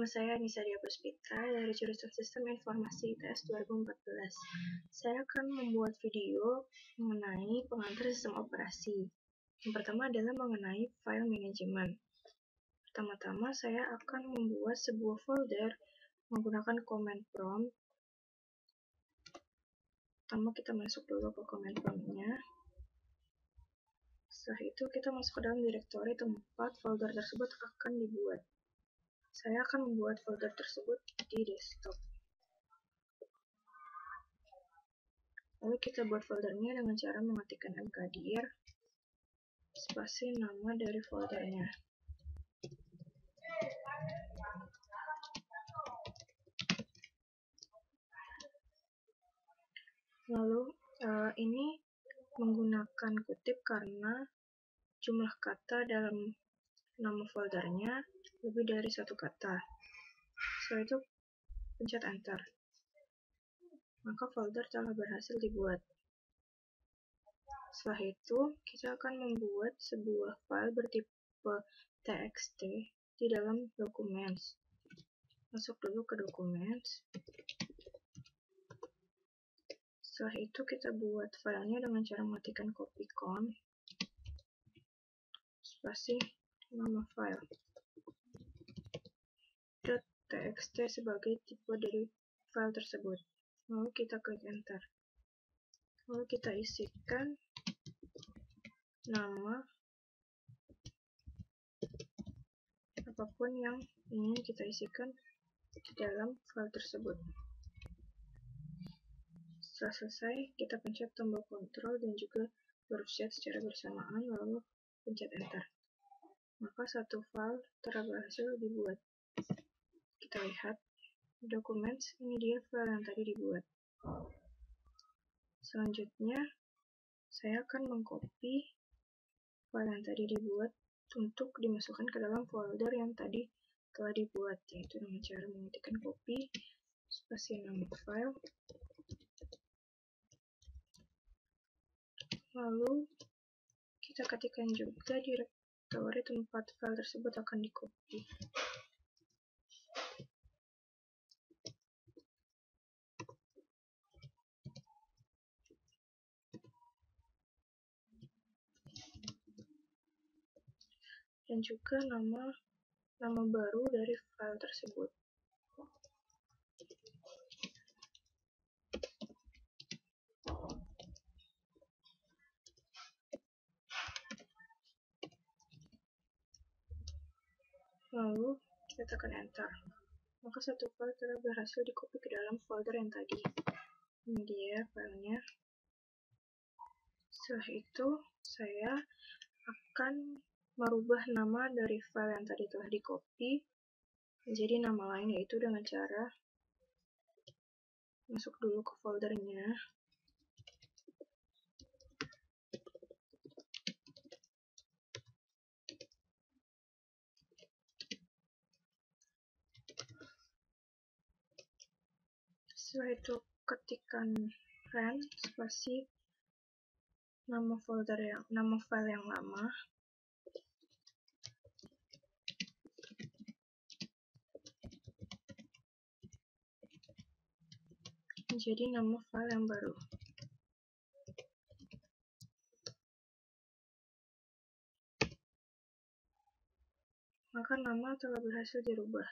saya Nisa Dia Puspita dari jurusan Sistem Informasi ITS 2014. Saya akan membuat video mengenai pengantar sistem operasi. Yang pertama adalah mengenai file management. Pertama-tama saya akan membuat sebuah folder menggunakan command prompt. Pertama kita masuk dulu ke command prompt-nya. Setelah itu kita masuk ke dalam direktori tempat folder tersebut akan dibuat. Saya akan membuat folder tersebut di desktop. Lalu kita buat foldernya dengan cara mengetikkan mkdir spasi nama dari foldernya. Lalu ini menggunakan kutip karena jumlah kata dalam nama foldernya lebih dari satu kata. Setelah itu pencet enter. Maka folder telah berhasil dibuat. Setelah itu kita akan membuat sebuah file bertipe txt di dalam documents. Masuk dulu ke documents. Setelah itu kita buat filenya dengan cara mengetikkan copyconf spasi nama file .txt sebagai tipe dari file tersebut. Lalu kita klik enter. Lalu kita isikan nama apapun yang ingin kita isikan di dalam file tersebut. Setelah selesai, kita pencet tombol kontrol dan juga huruf Z secara bersamaan, lalu pencet enter. Maka satu file telah berhasil dibuat. Kita lihat documents, ini dia file yang tadi dibuat. Selanjutnya, saya akan mengcopy file yang tadi dibuat untuk dimasukkan ke dalam folder yang tadi telah dibuat, yaitu dengan cara mengetikkan copy spasi nama file. Lalu kita ketikkan juga direktori tempat file tersebut akan di-copy. Dan juga nama baru dari file tersebut. Lalu kita tekan enter. Maka satu file telah berhasil di-copy ke dalam folder yang tadi. Ini dia filenya. Setelah itu saya akan merubah nama dari file yang tadi telah di-copy menjadi nama lain, yaitu dengan cara masuk dulu ke foldernya. Setelah itu ketikkan run spasi nama file yang lama. Menjadi nama file yang baru. Maka nama telah berhasil dirubah.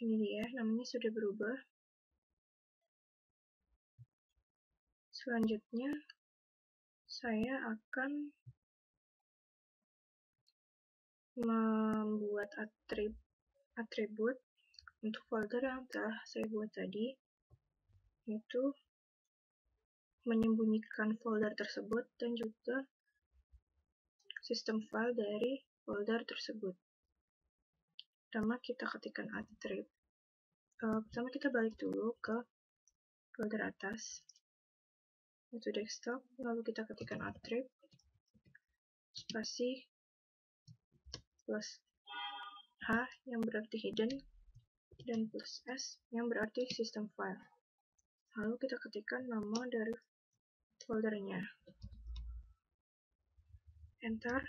Ini dia, namanya sudah berubah. Selanjutnya, saya akan membuat atribut untuk folder yang telah saya buat tadi, yaitu menyembunyikan folder tersebut dan juga sistem file dari folder tersebut. Pertama kita ketikkan attribut. Pertama kita balik dulu ke folder atas, yaitu desktop, lalu kita ketikkan attribut spasi plus H yang berarti hidden dan plus S yang berarti system file. Lalu kita ketikkan nama dari foldernya. Enter.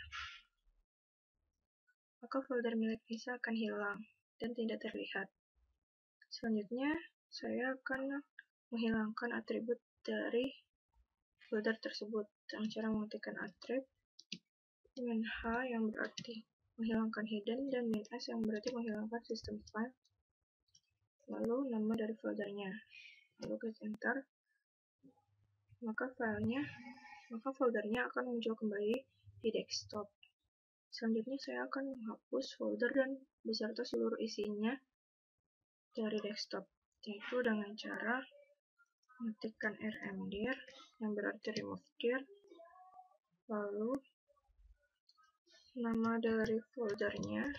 Maka folder milik Nisa akan hilang. dan tidak terlihat. Selanjutnya, saya akan menghilangkan atribut dari folder tersebut dengan cara mengetikkan attrib -h yang berarti menghilangkan hidden dan -s yang berarti menghilangkan system file, lalu nama dari foldernya, lalu klik enter, maka foldernya akan muncul kembali di desktop. Selanjutnya saya akan menghapus folder dan beserta seluruh isinya dari desktop, yaitu dengan cara mengetikkan rmdir yang berarti remove dir, lalu nama dari foldernya,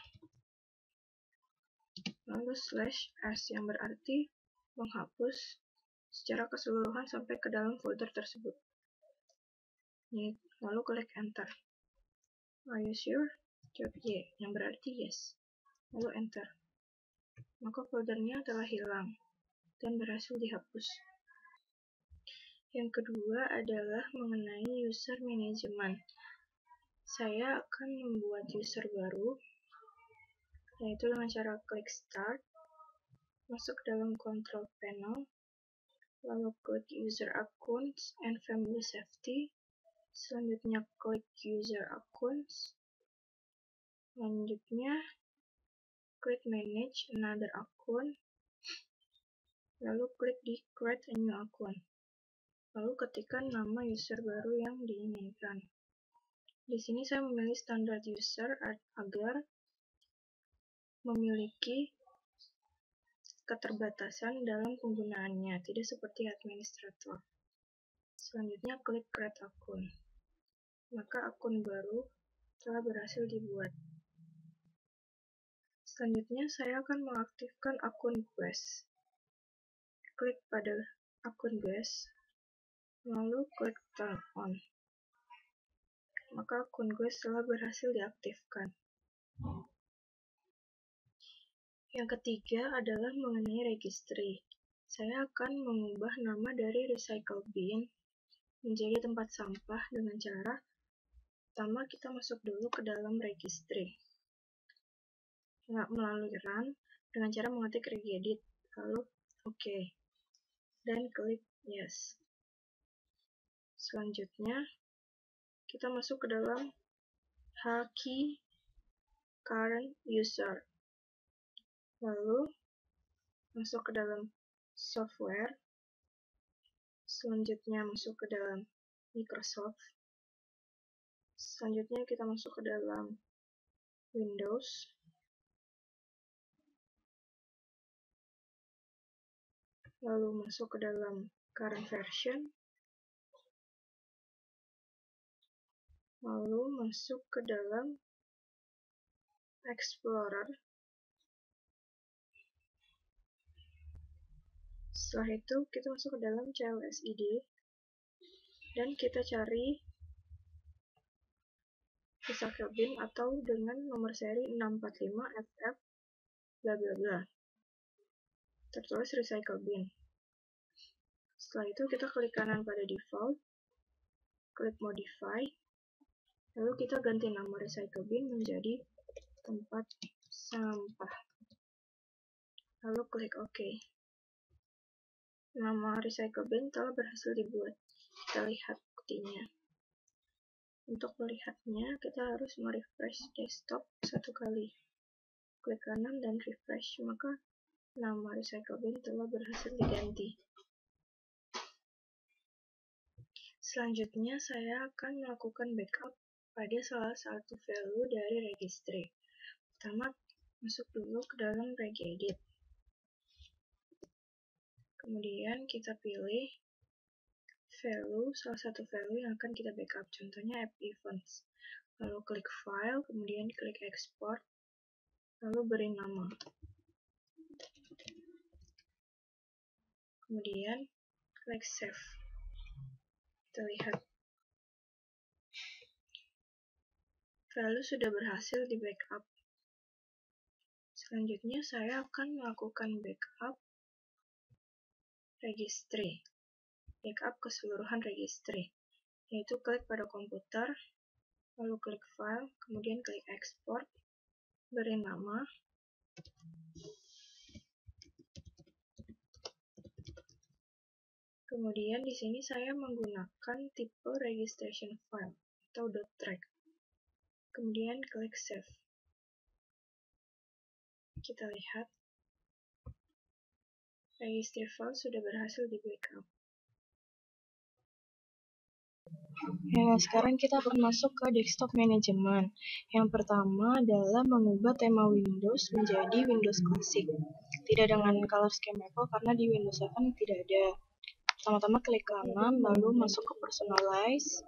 lalu /s yang berarti menghapus secara keseluruhan sampai ke dalam folder tersebut. Lalu klik enter. Are you sure? Jawab Y, yang berarti yes. Lalu enter. Maka foldernya telah hilang dan berhasil dihapus. Yang kedua adalah mengenai user management. Saya akan membuat user baru, yaitu dengan cara klik start, masuk dalam control panel, lalu klik user accounts and family safety, selanjutnya klik user accounts, selanjutnya klik manage another account, lalu klik di create a new account, lalu ketikkan nama user baru yang diinginkan. Di sini saya memilih standard user agar memiliki keterbatasan dalam penggunaannya, tidak seperti administrator. Selanjutnya klik create akun. Maka akun baru telah berhasil dibuat. Selanjutnya saya akan mengaktifkan akun guest. Klik pada akun guest, lalu klik turn on. Maka akun guest telah berhasil diaktifkan. Yang ketiga adalah mengenai registry. Saya akan mengubah nama dari recycle bin menjadi tempat sampah dengan cara pertama kita masuk dulu ke dalam registry melalui run dengan cara mengetik regedit, lalu OK, dan klik yes. Selanjutnya kita masuk ke dalam key current user, lalu masuk ke dalam software, selanjutnya masuk ke dalam Microsoft, selanjutnya kita masuk ke dalam Windows, lalu masuk ke dalam current version, lalu masuk ke dalam Explorer. Setelah itu kita masuk ke dalam CLSID dan kita cari recycle bin atau dengan nomor seri 645FF bla bla bla. Tertulis recycle bin. Setelah itu kita klik kanan pada default, klik modify, lalu kita ganti nama recycle bin menjadi tempat sampah. Lalu klik OK. Nama recycle bin telah berhasil dibuat. Kita lihat buktinya. Untuk melihatnya, kita harus merefresh desktop satu kali. Klik kanan dan refresh, maka nama recycle bin telah berhasil diganti. Selanjutnya, saya akan melakukan backup pada salah satu value dari registry. Pertama, masuk dulu ke dalam regedit. Kemudian kita pilih value, salah satu value yang akan kita backup, contohnya app events. Lalu klik file, kemudian klik export, lalu beri nama. Kemudian klik save. Kita lihat. Value sudah berhasil di backup. Selanjutnya saya akan melakukan backup registry. Backup keseluruhan registry, yaitu klik pada komputer, lalu klik file, kemudian klik export, beri nama, Kemudian di sini saya menggunakan tipe registration file atau .track. Kemudian klik save. Kita lihat registry file sudah berhasil di backup. Ya, sekarang kita akan masuk ke desktop management. Yang pertama adalah mengubah tema Windows menjadi Windows Classic. Tidak dengan color scheme Apple karena di Windows 7 tidak ada. Pertama-tama klik kanan, lalu masuk ke personalize,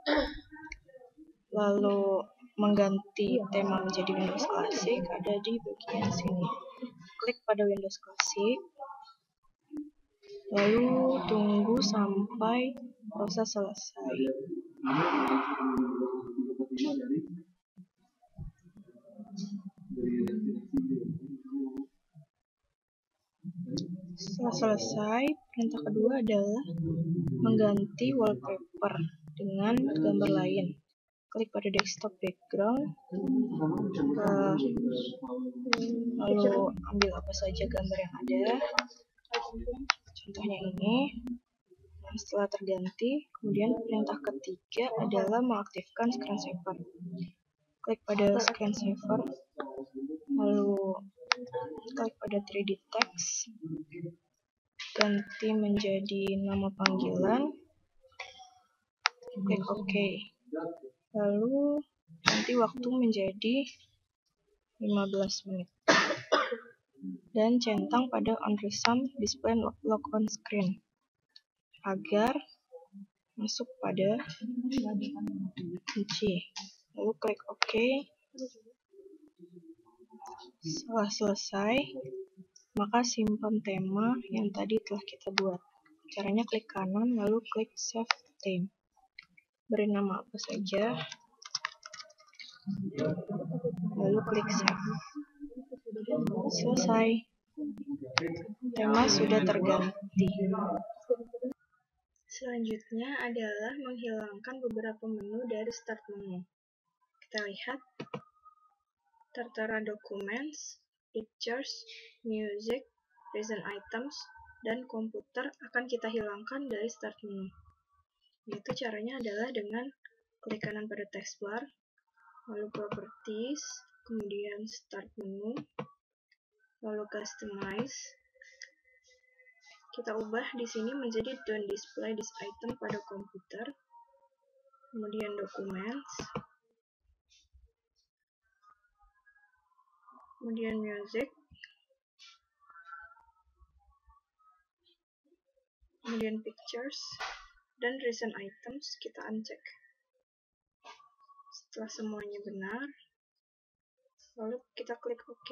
lalu mengganti tema menjadi Windows Classic, ada di bagian sini. Klik pada Windows Classic, lalu tunggu sampai proses selesai. Setelah selesai, perintah kedua adalah mengganti wallpaper dengan gambar lain. Klik pada desktop background, lalu ambil apa saja gambar yang ada. Contohnya ini. Nah, setelah terganti, kemudian perintah ketiga adalah mengaktifkan screensaver. Klik pada screensaver, lalu klik pada 3D text, ganti menjadi nama panggilan, klik OK. Lalu ganti waktu menjadi 15 menit. Dan centang pada on-resume display lock on screen agar masuk pada kunci. Lalu klik OK. Setelah selesai, maka simpan tema yang tadi telah kita buat. Caranya klik kanan, lalu klik Save Theme. Beri nama apa saja, lalu klik Save. Selesai. Tema sudah terganti. Selanjutnya adalah menghilangkan beberapa menu dari start menu. Kita lihat, tertera Documents, Pictures, Music, Recent Items, dan Komputer akan kita hilangkan dari start menu. Yaitu caranya adalah dengan klik kanan pada taskbar, lalu Properties, kemudian Start Menu, lalu Customize. Kita ubah di sini menjadi Don't Display this item pada komputer. Kemudian Documents, kemudian Music, kemudian Pictures, dan Recent Items kita uncheck. Setelah semuanya benar, lalu kita klik OK.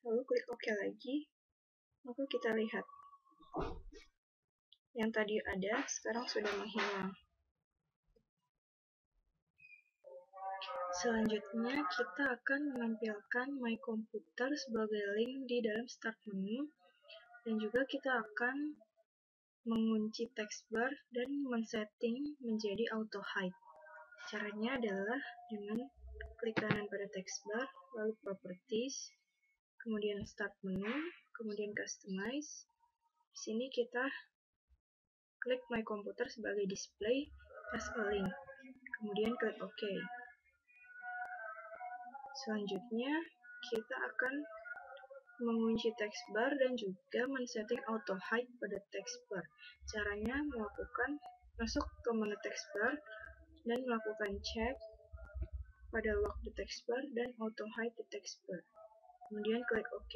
Lalu klik OK lagi, maka kita lihat yang tadi ada sekarang sudah menghilang. Selanjutnya kita akan menampilkan My Computer sebagai link di dalam start menu, dan juga kita akan mengunci text bar dan men-setting menjadi auto hide. Caranya adalah dengan klik kanan pada text bar, lalu Properties, kemudian Start Menu, kemudian Customize. Di sini kita klik My Computer sebagai display as a link, kemudian klik OK. Selanjutnya, kita akan mengunci text bar dan juga men-setting auto hide pada text bar. Caranya masuk ke menu text bar dan melakukan check pada lock the text bar dan auto hide the text bar. Kemudian klik OK.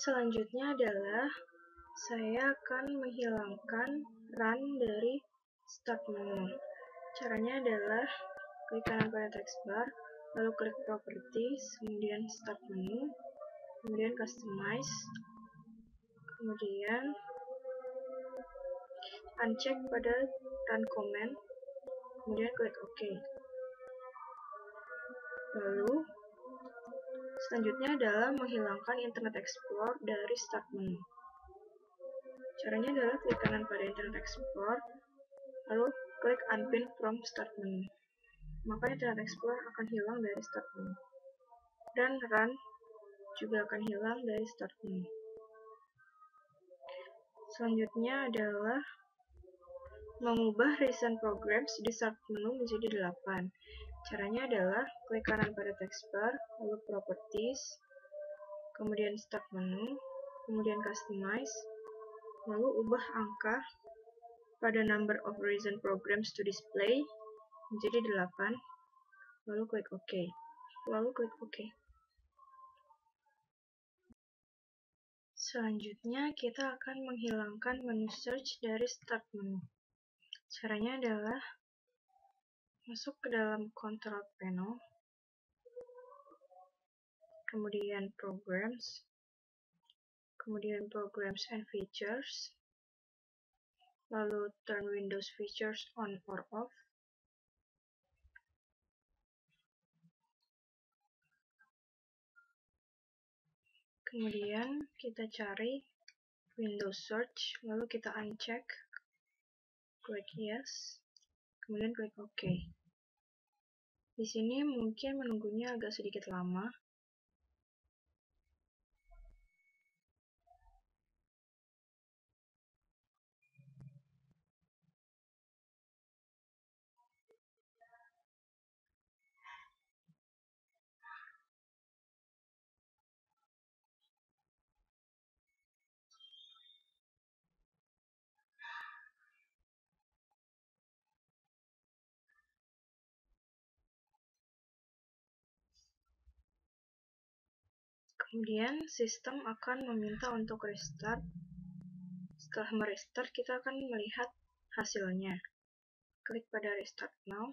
Selanjutnya adalah saya akan menghilangkan run dari start menu. Caranya adalah klik kanan pada text bar, lalu klik Properties, kemudian Start Menu, kemudian Customize, kemudian uncheck pada Run Command, kemudian klik OK. Lalu selanjutnya adalah menghilangkan Internet Explorer dari Start Menu. Caranya adalah klik kanan pada Internet Explorer, lalu klik Unpin from Start Menu. Maka Internet Explorer akan hilang dari Start Menu. dan run juga akan hilang dari start menu. Selanjutnya adalah mengubah recent programs di start menu menjadi 8. Caranya adalah klik kanan pada taskbar, lalu properties, kemudian start menu, kemudian customize, lalu ubah angka pada number of recent programs to display menjadi 8, lalu klik OK. Selanjutnya kita akan menghilangkan menu search dari start menu. Caranya adalah masuk ke dalam control panel, kemudian programs, kemudian programs and features, lalu turn Windows features on or off, kemudian kita cari Windows search, lalu kita uncheck, klik yes, kemudian klik OK. Di sini mungkin menunggunya agak sedikit lama. Kemudian sistem akan meminta untuk restart. Setelah merestart, kita akan melihat hasilnya. Klik pada restart now.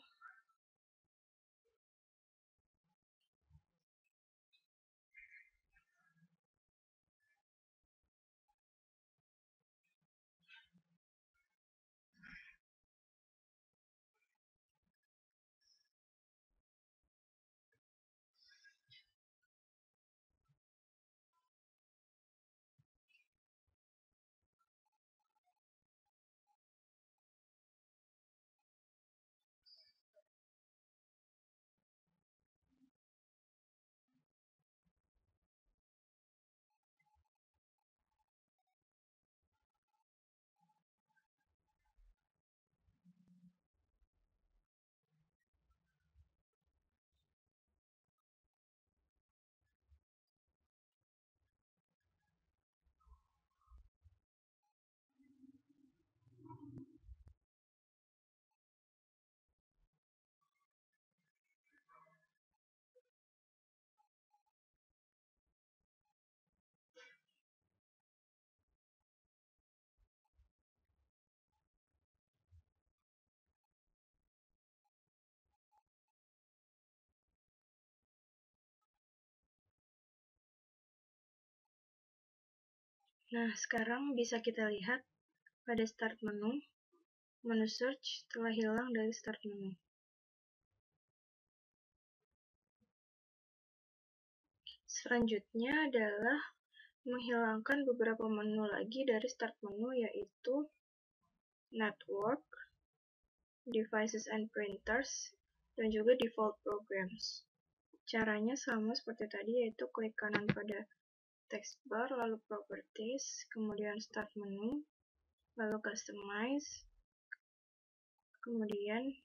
Nah, sekarang bisa kita lihat pada start menu search telah hilang dari start menu. Selanjutnya adalah menghilangkan beberapa menu lagi dari start menu, yaitu network, devices and printers, dan juga default programs. Caranya sama seperti tadi, yaitu klik kanan pada taskbar, lalu properties, kemudian start menu, lalu customize, kemudian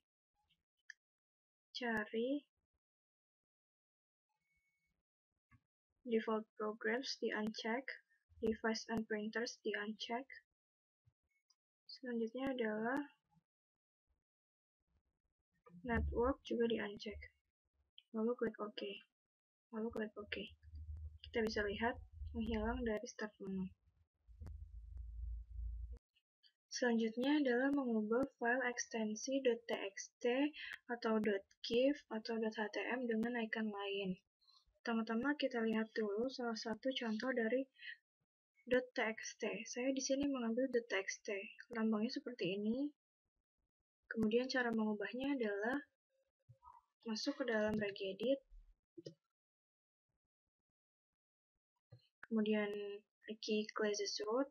cari default programs di uncheck, device and printers di uncheck. Selanjutnya adalah network juga di uncheck. Lalu klik OK. Kita bisa lihat menghilang dari start menu. Selanjutnya adalah mengubah file ekstensi .txt atau .gif atau .htm dengan icon lain. Pertama-tama kita lihat dulu salah satu contoh dari .txt. Saya di sini mengambil .txt. Lambangnya seperti ini. Kemudian cara mengubahnya adalah masuk ke dalam regedit. Kemudian key classes root.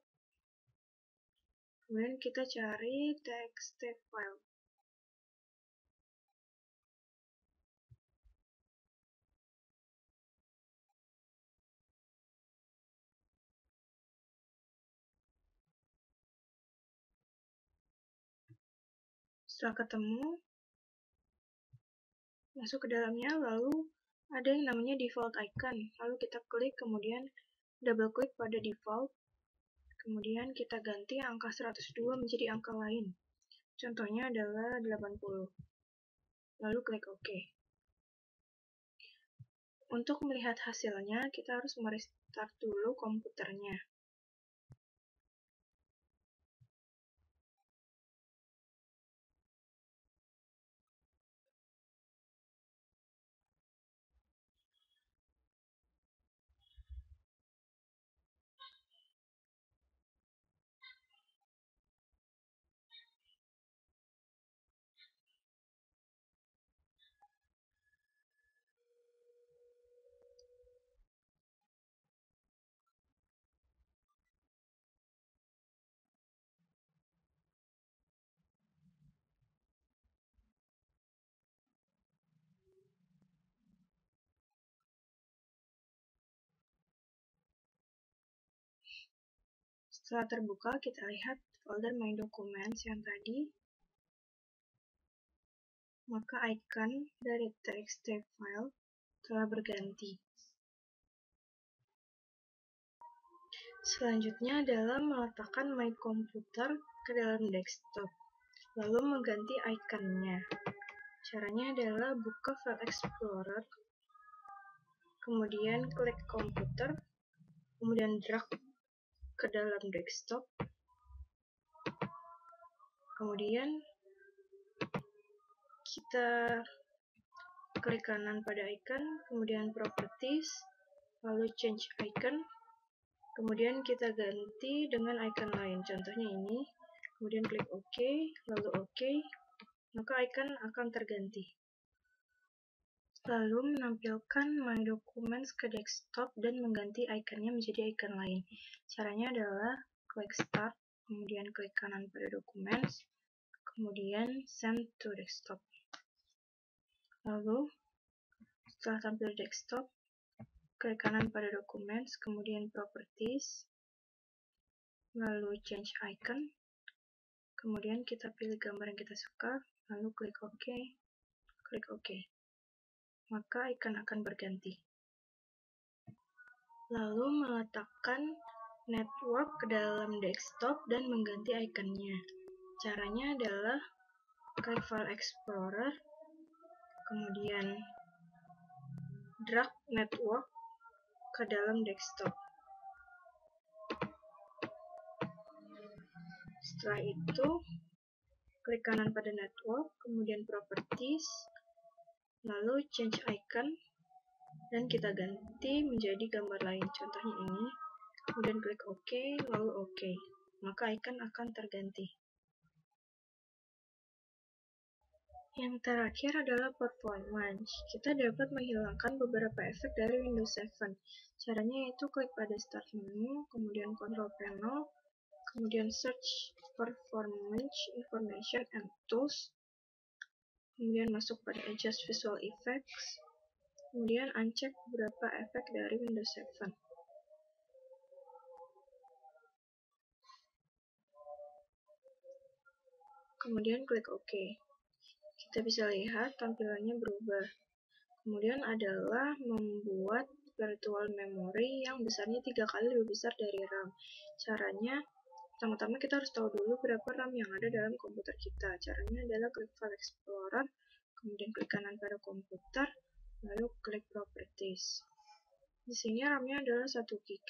Kemudian kita cari txt file. Setelah ketemu, masuk ke dalamnya, lalu ada yang namanya default icon. Lalu kita klik, kemudian double klik pada default. Kemudian kita ganti angka 102 menjadi angka lain. Contohnya adalah 80. Lalu klik OK. Untuk melihat hasilnya, kita harus merestart dulu komputernya. Setelah terbuka, kita lihat folder My Documents yang tadi, maka icon dari txt file telah berganti. Selanjutnya adalah meletakkan My Computer ke dalam desktop, lalu mengganti ikonnya. Caranya adalah buka File Explorer, kemudian klik komputer, kemudian drag ke dalam desktop, kemudian kita klik kanan pada icon, kemudian properties, lalu change icon, kemudian kita ganti dengan icon lain, contohnya ini, kemudian klik OK, lalu OK, maka icon akan terganti. Lalu menampilkan My Documents ke desktop dan mengganti ikonnya menjadi icon lain. Caranya adalah klik Start, kemudian klik kanan pada Documents, kemudian Send to Desktop. Lalu, setelah tampil desktop, klik kanan pada Documents, kemudian Properties, lalu Change Icon, kemudian kita pilih gambar yang kita suka, lalu klik OK, klik OK. Maka icon akan berganti. Lalu meletakkan network ke dalam desktop dan mengganti ikonnya. Caranya adalah klik File Explorer, kemudian drag network ke dalam desktop. Setelah itu, klik kanan pada network, kemudian Properties, lalu Change Icon, dan kita ganti menjadi gambar lain, contohnya ini, kemudian klik OK, lalu OK, maka icon akan terganti. Yang terakhir adalah performance. Kita dapat menghilangkan beberapa efek dari Windows 7. Caranya yaitu klik pada Start menu, kemudian Control Panel, kemudian Search Performance Information and Tools, kemudian masuk pada Adjust Visual Effects, kemudian uncheck beberapa efek dari Windows 7. Kemudian klik OK. Kita bisa lihat tampilannya berubah. Kemudian adalah membuat virtual memory yang besarnya 3 kali lebih besar dari RAM. Caranya, pertama-tama kita harus tahu dulu berapa RAM yang ada dalam komputer kita. Caranya adalah klik File Explorer, kemudian klik kanan pada komputer, lalu klik Properties. Di sini RAM-nya adalah 1 GB.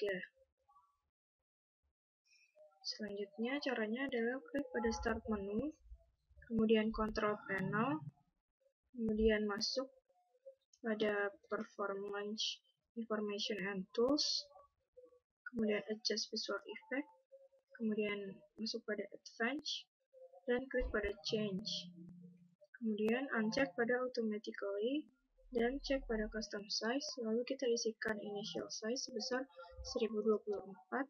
Selanjutnya, caranya adalah klik pada Start menu, kemudian Control Panel, kemudian masuk pada Performance Information and Tools, kemudian Adjust Visual Effect, kemudian masuk pada Advanced, dan klik pada Change. Kemudian uncheck pada Automatically, dan cek pada Custom Size, lalu kita isikan Initial Size sebesar 1024,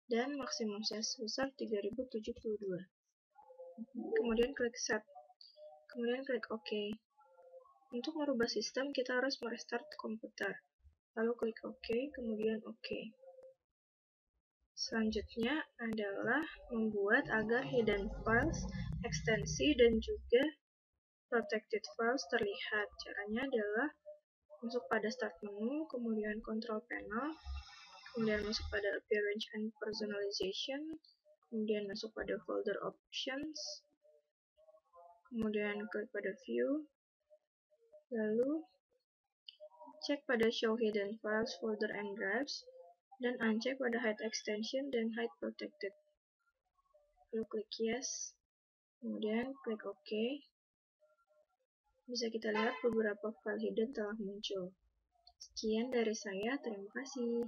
dan Maximum Size sebesar 3072. Kemudian klik Set, kemudian klik OK. Untuk merubah sistem, kita harus merestart komputer. Lalu klik OK, kemudian OK. Selanjutnya adalah membuat agar hidden files ekstensi dan juga protected files terlihat. Caranya adalah masuk pada start menu, kemudian control panel, kemudian masuk pada appearance and personalization, kemudian masuk pada folder options, kemudian klik pada view, lalu cek pada show hidden files, folder and drives, dan uncheck pada hide extension dan hide protected. Lalu klik yes, kemudian klik OK. Bisa kita lihat beberapa file hidden telah muncul. Sekian dari saya, terima kasih.